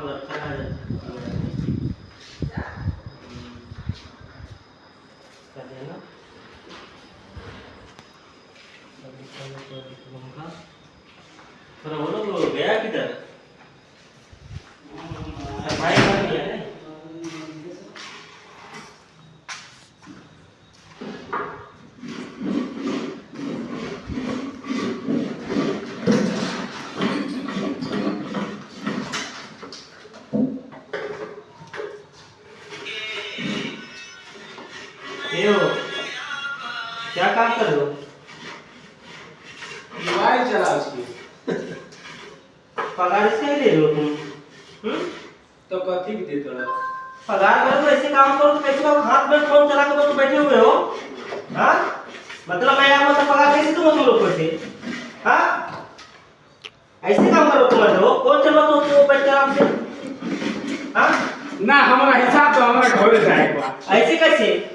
रखा है क्या देना वो लोग गया किधर सफाई करनी है क्या काम कर रहे हो मोबाइल चला उसकी पगार इससे ही ले रहे हो तुम तो कथी भी देते रहो पगार करो तो ऐसे काम करो तो कैसे हो हाथ में फोन चला के तो बैठे हुए हो हाँ मतलब मैं यहाँ मतलब पगार कैसे दूंगा तुम लोग को ऐसे हाँ ऐसे काम करो तुम हो फोन चलो तो बैठ के आराम से हाँ ना हमारा हिसाब तो हमारा घरे जाएगा ऐसे कैसे